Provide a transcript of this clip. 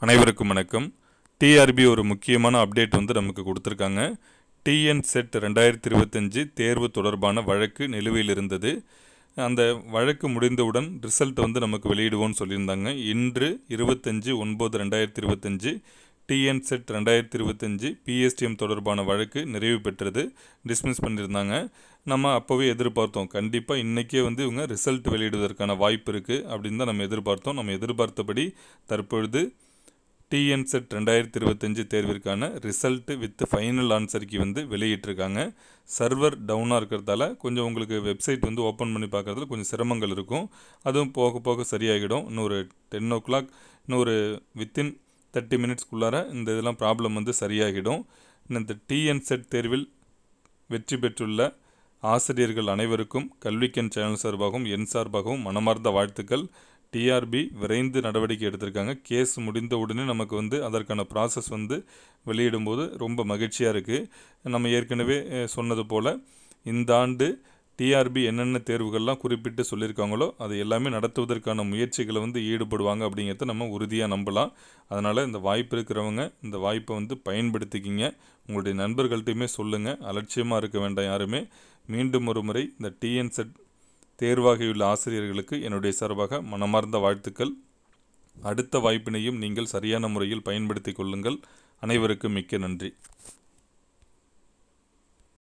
அனைவருக்கும் வணக்கம். டிஆர்பி ஒரு முக்கியமான அப்டேட் வந்து நமக்கு கொடுத்துருக்காங்க. டிஎன் செட் 2025 தேர்வு தொடர்பான வழக்கு நிலுவையில் இருந்தது. அந்த வழக்கு முடிந்தவுடன் ரிசல்ட் வந்து நமக்கு வெளியிடுவோம்னு சொல்லியிருந்தாங்க. இன்று 25/9/2025 டிஎன் செட் 2025 பிஎஸ்டிஎம் தொடர்பான வழக்கு நிறைவு பெற்றது. டிஸ்மிஸ் பண்ணியிருந்தாங்க. நம்ம அப்போவே எதிர்பார்த்தோம், கண்டிப்பாக இன்றைக்கே வந்து இவங்க ரிசல்ட் வெளியிடுவதற்கான வாய்ப்பு இருக்குது அப்படின்னு தான் நம்ம எதிர்பார்த்தோம். நம்ம எதிர்பார்த்தபடி தற்பொழுது டிஎன் செட் 2025 தேர்விற்கான result with final answer key வந்து வெளியிட்டிருக்காங்க. சர்வர் டவுனாக இருக்கிறதால கொஞ்சம் உங்களுக்கு வெப்சைட் வந்து ஓப்பன் பண்ணி பார்க்குறதுல கொஞ்சம் சிரமங்கள் இருக்கும். அதுவும் போக போக சரியாகிடும். இன்னொரு 10 o'clock இன்னொரு வித்தின் 30 minutesக்குள்ளார இந்த இதெல்லாம் ப்ராப்ளம் வந்து சரியாகிடும். இந்த டிஎன் செட் தேர்வில் வெற்றி பெற்றுள்ள ஆசிரியர்கள் அனைவருக்கும் கல்விக்கண் சேனல் சார்பாகவும் என் சார்பாகவும் மனமார்ந்த வாழ்த்துக்கள். டிஆர்பி விரைந்து நடவடிக்கை எடுத்திருக்காங்க. கேஸ் முடிந்த உடனே நமக்கு வந்து அதற்கான ப்ராசஸ் வந்து வெளியிடும்போது ரொம்ப மகிழ்ச்சியாக இருக்குது. நம்ம ஏற்கனவே சொன்னது போல் இந்த ஆண்டு டிஆர்பி என்னென்ன தேர்வுகள்லாம் குறிப்பிட்டு சொல்லியிருக்காங்களோ அது எல்லாமே நடத்துவதற்கான முயற்சிகளை வந்து ஈடுபடுவாங்க அப்படிங்கிறத நம்ம உறுதியாக நம்பலாம். அதனால் இந்த வாய்ப்பு இருக்கிறவங்க இந்த வாய்ப்பை வந்து பயன்படுத்திக்கிங்க. உங்களுடைய நண்பர்கள்ட்டையுமே சொல்லுங்கள். அலட்சியமாக இருக்க வேண்டாம் யாருமே. மீண்டும் ஒரு முறை இந்த டிஎன் செட் தேர்வாகியுள்ள ஆசிரியர்களுக்கு என்னுடைய சார்பாக மனமார்ந்த வாழ்த்துக்கள். அடுத்த வாய்ப்பினையும் நீங்கள் சரியான முறையில் பயன்படுத்தி கொள்ளுங்கள். அனைவருக்கும் மிக்க நன்றி.